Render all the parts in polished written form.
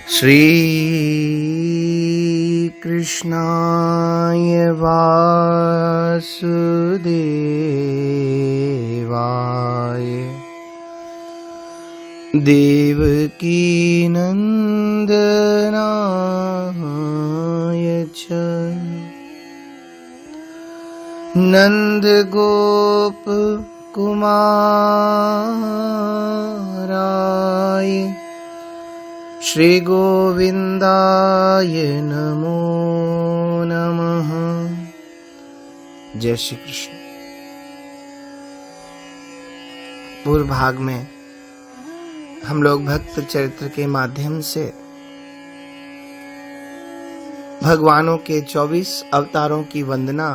श्री कृष्णाय वासुदेवाय देवकी नंदनाय च नंदगोप कुमाराय श्री गोविंदाय नमो नमः। जय श्री कृष्ण। पूर्व भाग में हम लोग भक्त चरित्र के माध्यम से भगवानों के 24 अवतारों की वंदना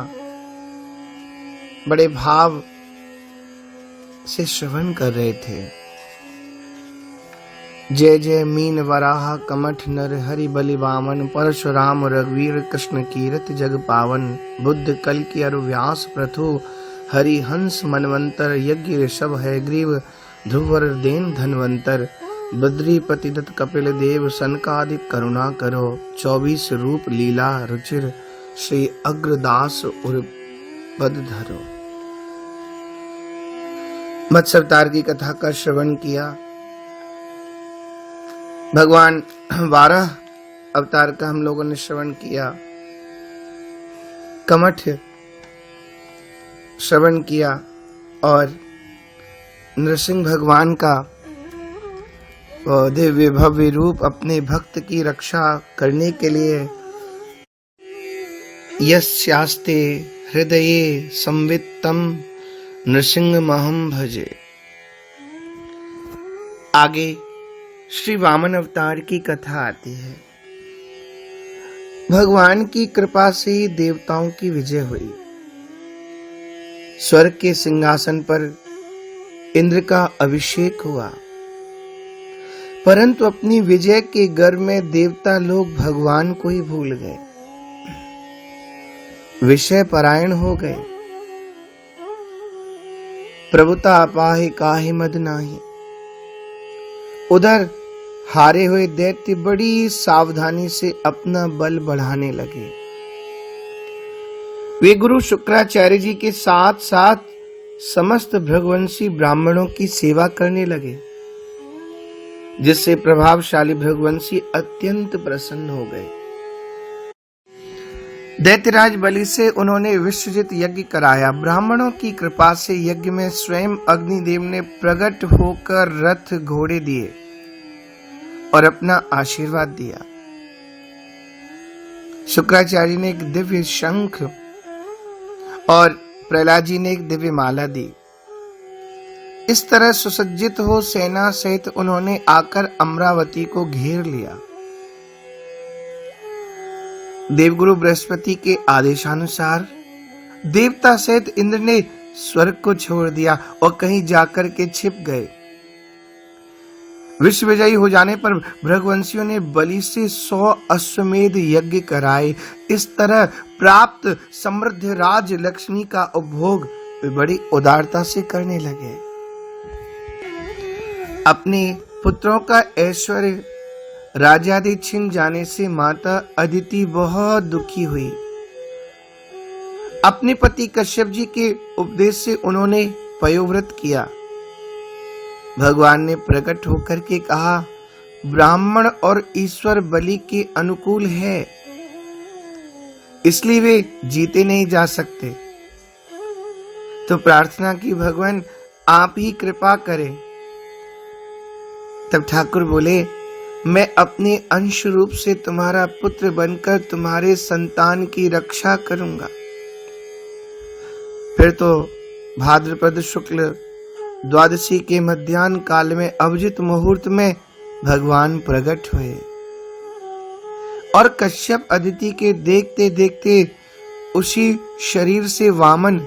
बड़े भाव से श्रवण कर रहे थे। जय जय मीन वराह कमठ नर हरि बलि वामन परशुराम रघुवीर कृष्ण कीरत जग पावन बुद्ध कल की अरु व्यास प्रथु हरि हंस मनवंतर यज्ञ ऋषभ है ग्रीव ध्रुवर देन धनवंतर बद्रीपति दत्त कपिल देव सनकादिक करुणा करो 24 रूप लीला रुचिर श्री अग्रदास उर पद धरो। मत्स्य अवतार की कथा का श्रवण किया। भगवान 12 अवतार का हम लोगों ने श्रवण किया। कमठ श्रवण किया और नरसिंह भगवान का दिव्य भव्य रूप अपने भक्त की रक्षा करने के लिए यस्यास्ते हृदये संवित्तम नृसिंहमहं भजे। आगे श्री वामन अवतार की कथा आती है। भगवान की कृपा से ही देवताओं की विजय हुई। स्वर्ग के सिंहासन पर इंद्र का अभिषेक हुआ, परंतु अपनी विजय के गर्व में देवता लोग भगवान को ही भूल गए, विषय परायण हो गए। प्रभुता अपाहि काहि मद नाही। उधर हारे हुए दैत्य बड़ी सावधानी से अपना बल बढ़ाने लगे। वे गुरु शुक्राचार्य जी के साथ साथ समस्त भृगुवंशी ब्राह्मणों की सेवा करने लगे, जिससे प्रभावशाली भृगुवंशी अत्यंत प्रसन्न हो गए। दैत्यराज बलि से उन्होंने विश्वजित यज्ञ कराया। ब्राह्मणों की कृपा से यज्ञ में स्वयं अग्निदेव ने प्रकट होकर रथ घोड़े दिए और अपना आशीर्वाद दिया। शुक्राचार्य ने एक दिव्य शंख और प्रहलाद जी ने एक दिव्य माला दी। इस तरह सुसज्जित हो सेना सहित उन्होंने आकर अमरावती को घेर लिया। देवगुरु बृहस्पति के आदेशानुसार देवता सहित इंद्र ने स्वर्ग को छोड़ दिया और कहीं जाकर के छिप गए। विश्व विजयी हो जाने पर भृगुवंशियों ने बलि से 100 अश्वमेध यज्ञ कराए। इस तरह प्राप्त समृद्ध राज लक्ष्मी का उपभोग बड़ी उदारता से करने लगे। अपने पुत्रों का ऐश्वर्य राजादि छिन जाने से माता अदिति बहुत दुखी हुई। अपने पति कश्यप जी के उपदेश से उन्होंने पयोव्रत किया। भगवान ने प्रकट होकर के कहा, ब्राह्मण और ईश्वर बलि के अनुकूल है, इसलिए वे जीते नहीं जा सकते। तो प्रार्थना की, भगवान आप ही कृपा करें। तब ठाकुर बोले, मैं अपने अंश रूप से तुम्हारा पुत्र बनकर तुम्हारे संतान की रक्षा करूंगा। फिर तो भाद्रपद शुक्ल द्वादशी के मध्याह्न काल में अभिजित मुहूर्त में भगवान प्रकट हुए और कश्यप अदिति के देखते देखते उसी शरीर से वामन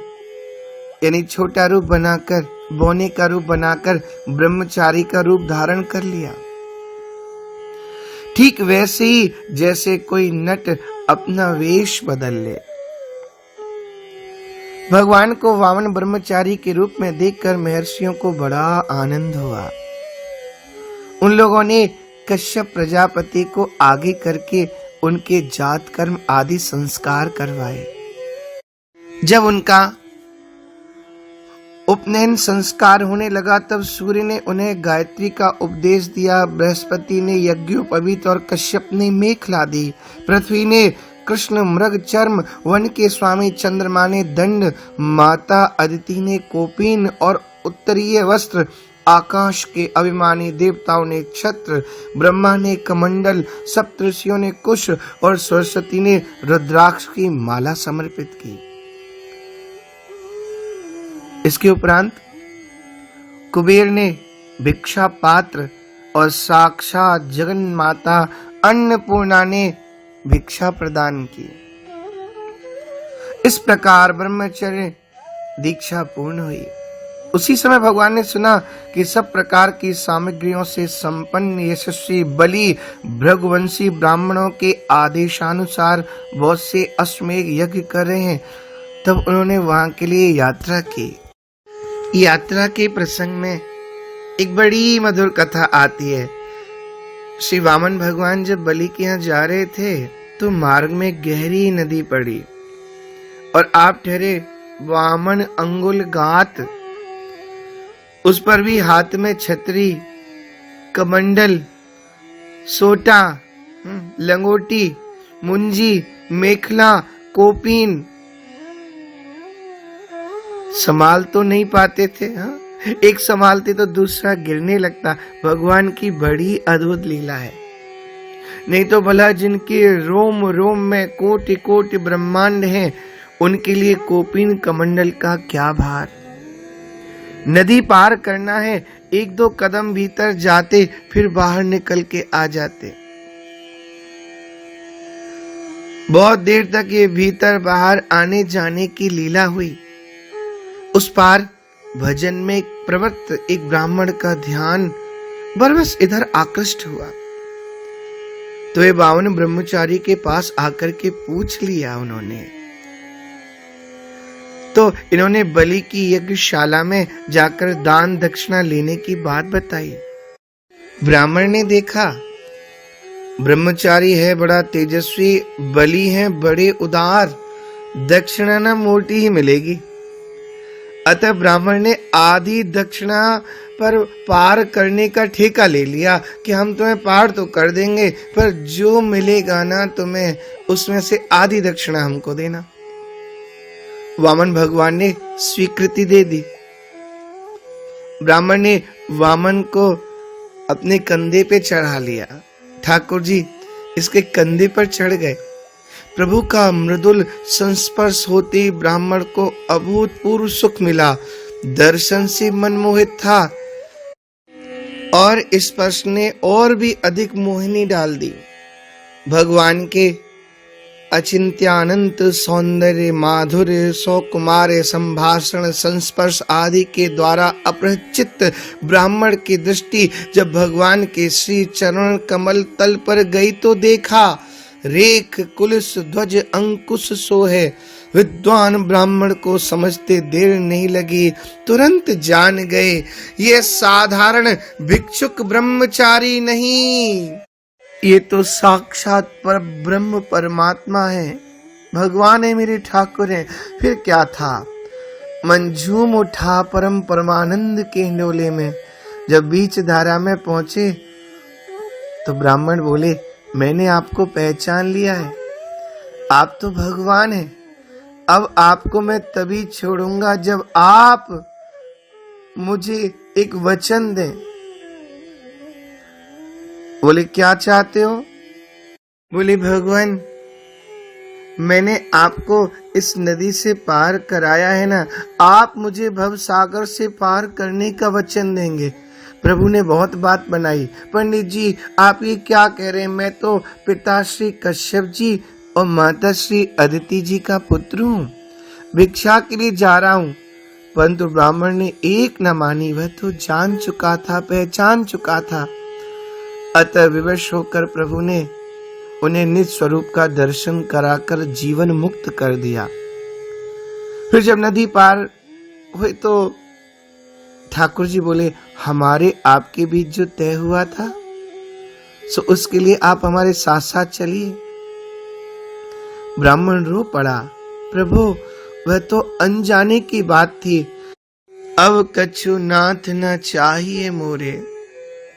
यानी छोटा रूप बनाकर, बौने का रूप बनाकर ब्रह्मचारी का रूप धारण कर लिया। ठीक वैसे ही जैसे कोई नट अपना वेश बदल ले। भगवान को वामन ब्रह्मचारी के रूप में देखकर महर्षियों को बड़ा आनंद हुआ। उन लोगों ने कश्यप प्रजापति को आगे करके उनके जात कर्म आदि संस्कार करवाए। जब उनका उपनयन संस्कार होने लगा तब सूर्य ने उन्हें गायत्री का उपदेश दिया, बृहस्पति ने यज्ञोपवीत और कश्यप ने मेखला दी, पृथ्वी ने कृष्ण मृग चर्म, वन के स्वामी चंद्रमा ने दंड, माता अदिति ने कोपीन और उत्तरीय वस्त्र, आकाश के अभिमानी देवताओं ने छत्र, ब्रह्मा ने कमंडल, सप्तऋषियों ने कुश और सरस्वती ने रुद्राक्ष की माला समर्पित की। इसके उपरांत कुबेर ने भिक्षा पात्र और साक्षात जगन माता अन्नपूर्णा ने भिक्षा प्रदान की। इस प्रकार ब्रह्मचर्य दीक्षा पूर्ण हुई। उसी समय भगवान ने सुना कि सब प्रकार की सामग्रियों से संपन्न यशस्वी बलि भृगुवंशी ब्राह्मणों के आदेशानुसार बहुत से अश्वमेध यज्ञ कर रहे हैं। तब उन्होंने वहां के लिए यात्रा की। यात्रा के प्रसंग में एक बड़ी मधुर कथा आती है। श्री वामन भगवान जब बलि के यहाँ जा रहे थे तो मार्ग में गहरी नदी पड़ी और आप ठहरे वामन अंगुल गात। उस पर भी हाथ में छतरी, कमंडल, सोटा, लंगोटी, मुंजी, मेखला, कोपीन संभाल तो नहीं पाते थे। एक संभालते तो दूसरा गिरने लगता। भगवान की बड़ी अद्भुत लीला है। नहीं तो भला जिनके रोम रोम में कोटि कोटि ब्रह्मांड हैं, उनके लिए कोपीन कमंडल का क्या भार। नदी पार करना है, एक दो कदम भीतर जाते फिर बाहर निकल के आ जाते। बहुत देर तक ये भीतर बाहर आने जाने की लीला हुई। उस पार भजन में प्रवृत्त एक ब्राह्मण का ध्यान बरबस इधर आकृष्ट हुआ तो ये 52 ब्रह्मचारी के पास आकर के पूछ लिया उन्होंने। तो इन्होंने बलि की यज्ञशाला में जाकर दान दक्षिणा लेने की बात बताई। ब्राह्मण ने देखा ब्रह्मचारी है बड़ा तेजस्वी, बलि है बड़े उदार, दक्षिणा ना मोटी ही मिलेगी। अतः ब्राह्मण ने आधी दक्षिणा पर पार करने का ठेका ले लिया कि हम तुम्हें पार तो कर देंगे, पर जो मिलेगा ना तुम्हें उसमें से आधी दक्षिणा हमको देना। वामन भगवान ने स्वीकृति दे दी। ब्राह्मण ने वामन को अपने कंधे पे चढ़ा लिया। ठाकुर जी इसके कंधे पर चढ़ गए। प्रभु का मृदुल संस्पर्श होते ब्राह्मण को अभूतपूर्व सुख मिला। दर्शन से मन मोहित था और स्पर्श ने और भी अधिक मोहिनी डाल दी। भगवान के अचिंत्यानंत सौंदर्य, माधुर्य, सौकुमार्य, संभाषण, संस्पर्श आदि के द्वारा अपरिचित ब्राह्मण की दृष्टि जब भगवान के श्री चरण कमल तल पर गई तो देखा रेख कुलिस ध्वज अंकुश सो है। विद्वान ब्राह्मण को समझते देर नहीं लगी, तुरंत जान गए ये साधारण भिक्षुक ब्रह्मचारी नहीं, ये तो साक्षात पर ब्रह्म परमात्मा है, भगवान है, मेरे ठाकुर है। फिर क्या था, मन झूम उठा परम परमानंद के हिंडोले में। जब बीच धारा में पहुंचे तो ब्राह्मण बोले, मैंने आपको पहचान लिया है, आप तो भगवान हैं। अब आपको मैं तभी छोड़ूंगा जब आप मुझे एक वचन दें। बोले, क्या चाहते हो? बोले, भगवान मैंने आपको इस नदी से पार कराया है ना, आप मुझे भव सागर से पार करने का वचन देंगे। प्रभु ने बहुत बात बनाई। पंडित जी आप ये क्या कह रहे हैं, मैं तो पिता श्री कश्यप जी और माता श्री अदिति जी का पुत्र हूँ, भिक्षा के लिए जा रहा हूँ। परंतु ब्राह्मण ने एक न मानी, वह तो जान चुका था, पहचान चुका था। अतः विवश होकर प्रभु ने उन्हें निज स्वरूप का दर्शन कराकर जीवन मुक्त कर दिया। फिर जब नदी पार हुई तो ठाकुर जी बोले, हमारे आपके बीच जो तय हुआ था सो उसके लिए आप हमारे साथ साथ चलिए। ब्राह्मण रो पड़ा, प्रभु वह तो अनजाने की बात थी, अब कछु नाथ न चाहिए मोरे।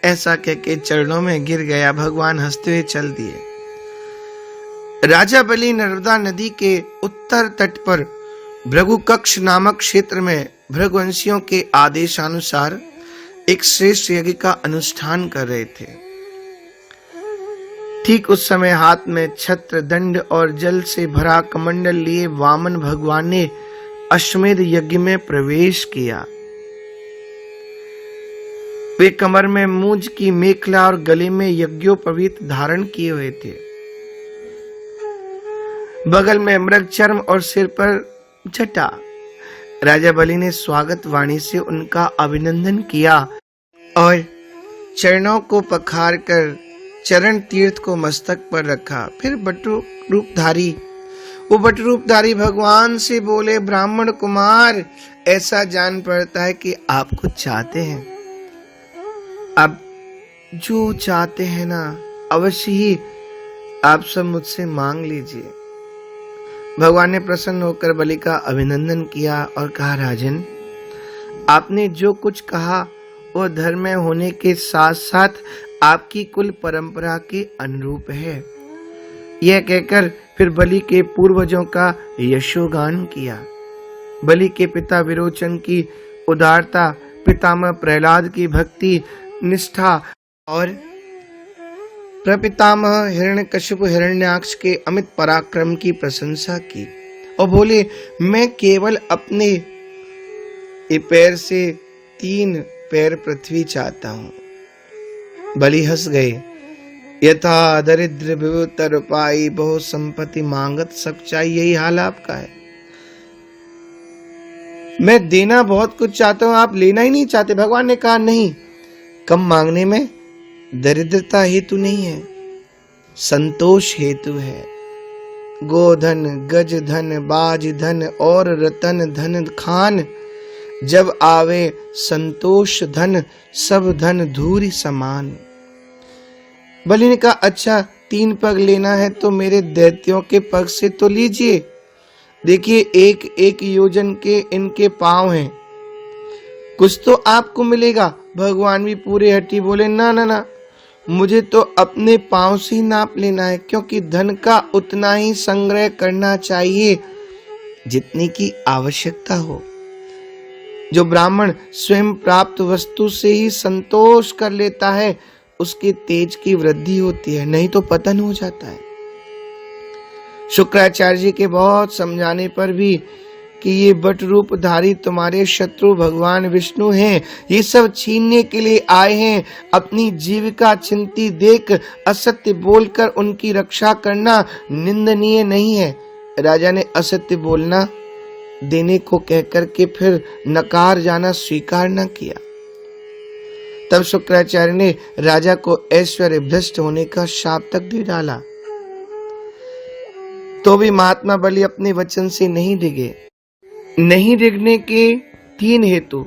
ऐसा कह के चरणों में गिर गया। भगवान हंसते हुए चल दिए। राजा बलि नर्मदा नदी के उत्तर तट पर भृगुकक्ष नामक क्षेत्र में भृगुवंशियों के आदेशानुसार एक श्रेष्ठ यज्ञ का अनुष्ठान कर रहे थे। ठीक उस समय हाथ में छत्र, दंड और जल से भरा कमंडल लिए वामन भगवान ने अश्वमेध यज्ञ में प्रवेश किया। वे कमर में मूंज की मेखला और गले में यज्ञोपवीत धारण किए हुए थे। बगल में मृग चर्म और सिर पर जटा। राजा बलि ने स्वागत वाणी से उनका अभिनंदन किया और चरणों को पखार कर चरण तीर्थ को मस्तक पर रखा। फिर बटु रूपधारी भगवान से बोले, ब्राह्मण कुमार, ऐसा जान पड़ता है कि आप कुछ चाहते हैं। आप जो चाहते हैं ना, अवश्य ही आप सब मुझसे मांग लीजिए। भगवान ने प्रसन्न होकर बलि का अभिनंदन किया और कहा, राजन, आपने जो कुछ कहा वह धर्म में होने के साथ साथ आपकी कुल परंपरा के अनुरूप है। यह कहकर फिर बलि के पूर्वजों का यशोगान किया। बलि के पिता विरोचन की उदारता, पितामह प्रहलाद की भक्ति निष्ठा और प्रपितामह हिरण्यकशिपु हिरण्याक्ष के अमित पराक्रम की प्रशंसा की और बोले, मैं केवल अपने पैर से 3 पैर पृथ्वी चाहता हूं। बलि हंस गए। यथा दरिद्र विभुतर पाई, बहु संपत्ति मांगत सब चाहिए। यही हाल आपका है। मैं देना बहुत कुछ चाहता हूं, आप लेना ही नहीं चाहते। भगवान ने कहा, नहीं, कम मांगने में दरिद्रता हेतु नहीं है, संतोष हेतु है। गोधन, गज धन, बाज धन और रतन धन खान, जब आवे संतोष धन, सब धन धूरी समान। बलि ने कहा, अच्छा 3 पग लेना है तो मेरे दैत्यों के पग से तो लीजिए। देखिए, 1-1 योजन के इनके पांव हैं, कुछ तो आपको मिलेगा। भगवान भी पूरे हटी बोले, ना ना ना, मुझे तो अपने पांव से ही नाप लेना है, क्योंकि धन का उतना ही संग्रह करना चाहिए जितनी की आवश्यकता हो। जो ब्राह्मण स्वयं प्राप्त वस्तु से ही संतोष कर लेता है, उसके तेज की वृद्धि होती है, नहीं तो पतन हो जाता है। शुक्राचार्य जी के बहुत समझाने पर भी कि ये बट रूपधारी तुम्हारे शत्रु भगवान विष्णु हैं, ये सब छीनने के लिए आए हैं। अपनी जीविका चिंती देख असत्य बोलकर उनकी रक्षा करना निंदनीय नहीं है। राजा ने असत्य बोलना देने को कहकर के फिर नकार जाना स्वीकार न किया। तब शुक्राचार्य ने राजा को ऐश्वर्य भ्रष्ट होने का शाप तक दे डाला। तो भी महात्मा बलि अपने वचन से नहीं डिगे। नहीं डिगने के 3 हेतु।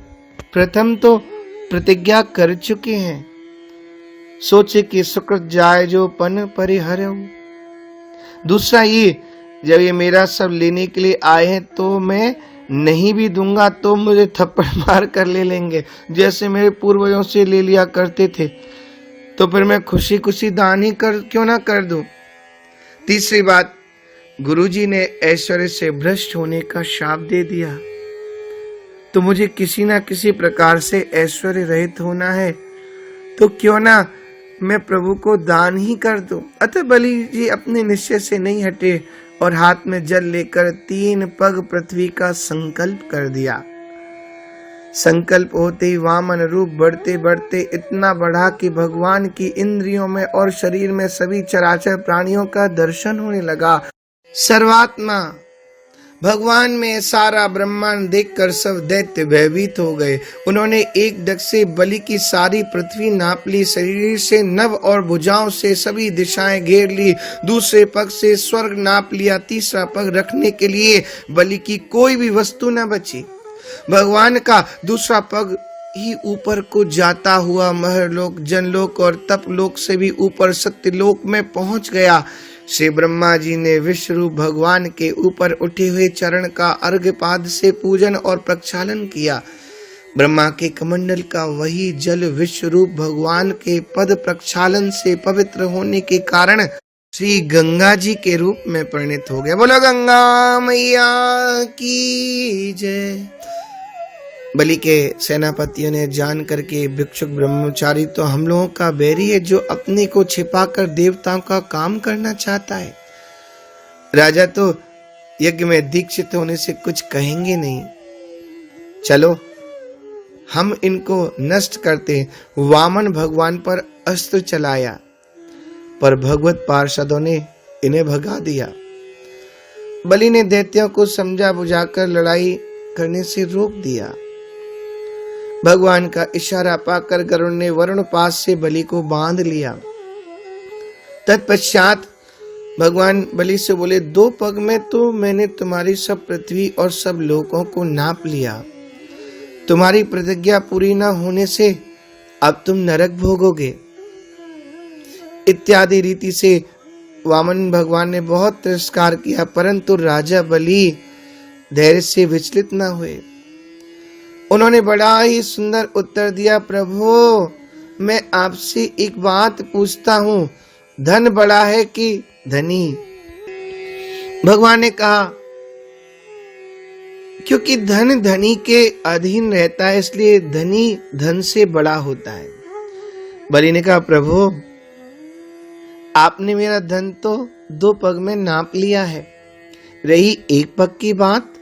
प्रथम तो प्रतिज्ञा कर चुके हैं, सोचे कि सुकृत जाय जो पन परिहरऊ। दूसरा ये, जब ये मेरा सब लेने के लिए आए हैं तो मैं नहीं भी दूंगा तो मुझे थप्पड़ मार कर ले लेंगे, जैसे मेरे पूर्वजों से ले लिया करते थे। तो फिर मैं खुशी खुशी दान ही क्यों ना कर दूं। तीसरी बात, गुरुजी ने ऐश्वर्य से भ्रष्ट होने का शाप दे दिया, तो मुझे किसी ना किसी प्रकार से ऐश्वर्य रहित होना है, तो क्यों ना मैं प्रभु को दान ही कर दूं। अतः बलि जी अपने निश्चय से नहीं हटे और हाथ में जल लेकर 3 पग पृथ्वी का संकल्प कर दिया। संकल्प होते ही वामन रूप बढ़ते बढ़ते इतना बढ़ा कि भगवान की इंद्रियों में और शरीर में सभी चराचर प्राणियों का दर्शन होने लगा। सर्वात्मा भगवान में सारा ब्रह्मांड देखकर सब दैत्य भयभीत हो गए। उन्होंने एक डग से बलि की सारी पृथ्वी नाप ली, शरीर से नभ और भुजाओं से सभी दिशाएं घेर ली, दूसरे पग से स्वर्ग नाप लिया, तीसरा पग रखने के लिए बलि की कोई भी वस्तु न बची। भगवान का दूसरा पग ही ऊपर को जाता हुआ महरलोक, जनलोक और तपलोक से भी ऊपर सत्यलोक में पहुंच गया। श्री ब्रह्मा जी ने विश्वरूप भगवान के ऊपर उठे हुए चरण का अर्घ्यपाद से पूजन और प्रक्षालन किया। ब्रह्मा के कमंडल का वही जल विश्वरूप भगवान के पद प्रक्षालन से पवित्र होने के कारण श्री गंगा जी के रूप में परिणत हो गया। बोलो गंगा मैया की जय। बलि के सेनापतियों ने जान करके भिक्षुक ब्रह्मचारी तो हम लोगों का बैरी है, जो अपने को छिपाकर देवताओं का काम करना चाहता है। राजा तो यज्ञ में दीक्षित होने से कुछ कहेंगे नहीं, चलो हम इनको नष्ट करते। वामन भगवान पर अस्त्र चलाया, पर भगवत पार्षदों ने इन्हें भगा दिया। बलि ने दैत्यों को समझा बुझाकर लड़ाई करने से रोक दिया। भगवान का इशारा पाकर गरुड़ ने वरुण पास से बलि को बांध लिया। तत्पश्चात भगवान बलि से बोले, 2 पग में तो मैंने तुम्हारी सब पृथ्वी और सब लोकों को नाप लिया। तुम्हारी प्रतिज्ञा पूरी न होने से अब तुम नरक भोगोगे। इत्यादि रीति से वामन भगवान ने बहुत तिरस्कार किया, परंतु राजा बलि धैर्य से विचलित न हुए। उन्होंने बड़ा ही सुंदर उत्तर दिया, प्रभु मैं आपसे एक बात पूछता हूँ, धन बड़ा है कि धनी? भगवान ने कहा, क्योंकि धन धनी के अधीन रहता है, इसलिए धनी धन से बड़ा होता है। बलि ने कहा, प्रभु आपने मेरा धन तो 2 पग में नाप लिया है, रही 1 पग की बात,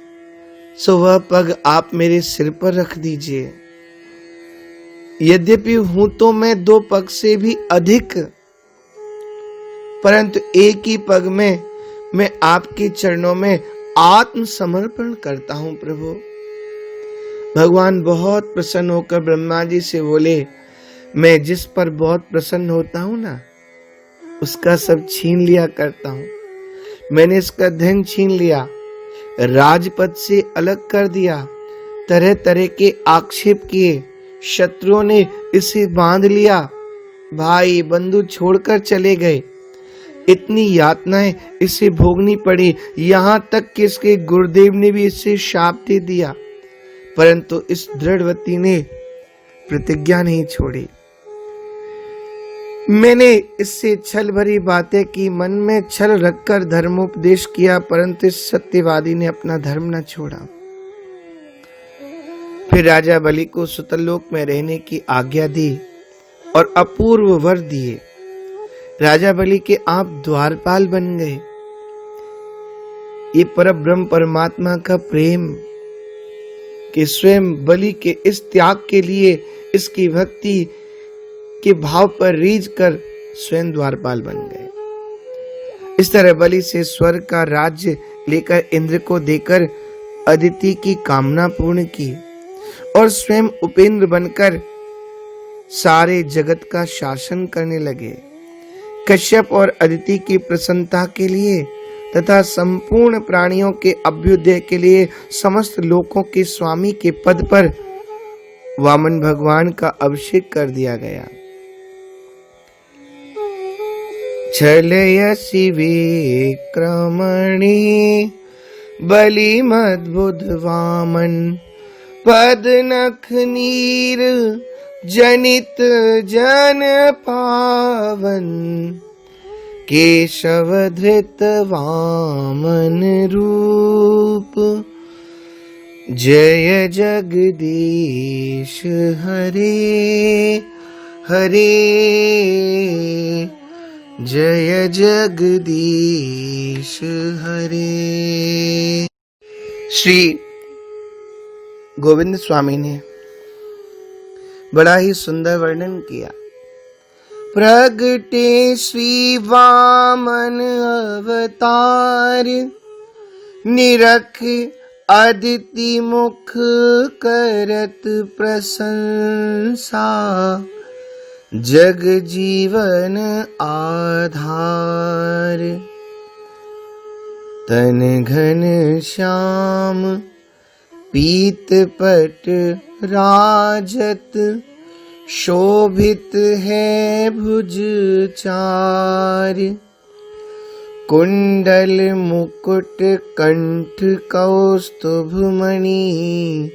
सो वह पग आप मेरे सिर पर रख दीजिए। यद्यपि हूं तो मैं 2 पग से भी अधिक, परंतु 1 ही पग में मैं आपके चरणों में आत्मसमर्पण करता हूं प्रभु। भगवान बहुत प्रसन्न होकर ब्रह्मा जी से बोले, मैं जिस पर बहुत प्रसन्न होता हूं ना, उसका सब छीन लिया करता हूं। मैंने इसका धन छीन लिया, राजपद से अलग कर दिया, तरह तरह के आक्षेप किए, शत्रुओं ने इसे बांध लिया, भाई बंधु छोड़कर चले गए, इतनी यातनाएं इसे भोगनी पड़ी, यहाँ तक कि इसके गुरुदेव ने भी इसे शाप दे दिया, परंतु इस दृढ़वती ने प्रतिज्ञा नहीं छोड़ी। मैंने इससे छल भरी बातें की, मन में छल रखकर धर्मोपदेश किया, परंतु इस सत्यवादी ने अपना धर्म न छोड़ा। फिर राजा बलि को सुतलोक में रहने की आज्ञा दी और अपूर्व वर दिए। राजा बलि के आप द्वारपाल बन गए। ये परब्रह्म परमात्मा का प्रेम कि स्वयं बलि के इस त्याग के लिए, इसकी भक्ति के भाव पर रीझ कर स्वयं द्वारपाल बन गए। इस तरह बलि से स्वर्ग का राज्य लेकर इंद्र को देकर अदिति की कामना पूर्ण की और स्वयं उपेंद्र बनकर सारे जगत का शासन करने लगे। कश्यप और अदिति की प्रसन्नता के लिए तथा संपूर्ण प्राणियों के अभ्युदय के लिए समस्त लोकों के स्वामी के पद पर वामन भगवान का अभिषेक कर दिया गया। छलयसि विक्रमणि बलिमद्भुत वामन, पद नख नीर जनित जन पावन, केशव धृत वामन रूप, जय जगदीश हरे हरे, जय जगदीश हरे। श्री गोविंद स्वामी ने बड़ा ही सुंदर वर्णन किया। प्रगटे श्री वामन अवतार, निरख अदिति मुख करत प्रशंसा, जग जीवन आधार, तन घन श्याम पीत पट राजत शोभित है भुज चार। कुंडल मुकुट कंठ कौस्तुभ मणि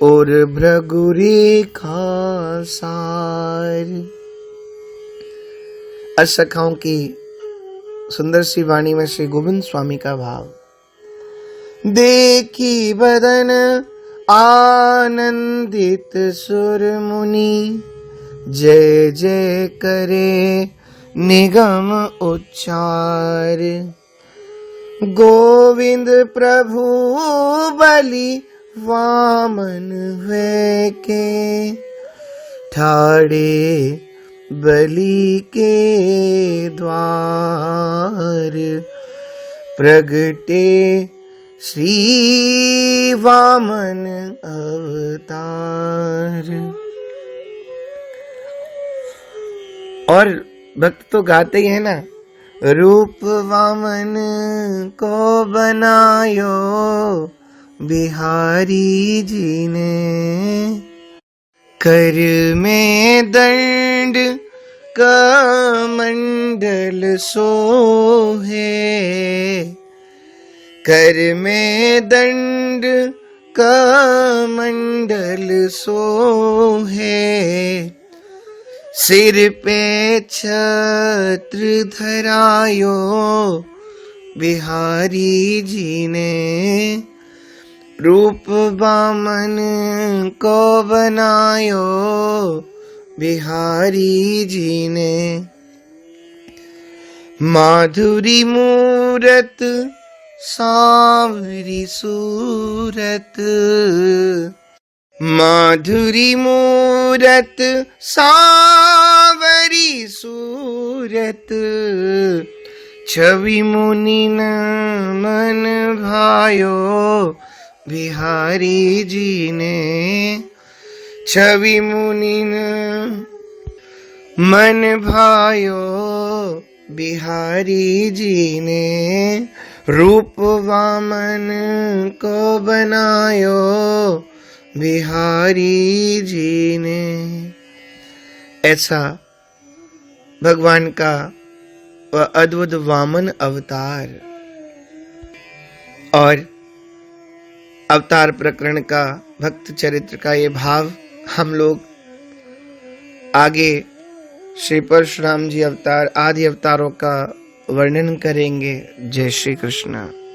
और भृगु रेखा सार। अष्टसखाओं की सुंदर सी वाणी में श्री गोविंद स्वामी का भाव। देखी बदन आनंदित सुर मुनि जय जय करे निगम उच्चार। गोविंद प्रभु बलि वामन हुए के ठाड़े बलि के द्वार। प्रगटे श्री वामन अवतार। और भक्त तो गाते ही है ना, रूप वामन को बनायो बिहारी जी ने। कर में दंड कमंडल सोहे। कर में दंड कमंडल सोहे। सिर पे छत्र धरायो बिहारी जी ने। रूप वामन को बनायो बिहारी जी ने। माधुरी मूरत सांवरी सूरत। माधुरी मूरत सांवरी सूरत। छवि मुनि न मन भायो बिहारी जी ने। छवि मुनि न मन भायो बिहारी जी ने। रूप वामन को बनायो बिहारी जी ने। ऐसा भगवान का वह अद्भुत वामन अवतार और अवतार प्रकरण का, भक्त चरित्र का ये भाव हम लोग आगे श्री परशुराम जी अवतार आदि अवतारों का वर्णन करेंगे। जय श्री कृष्ण।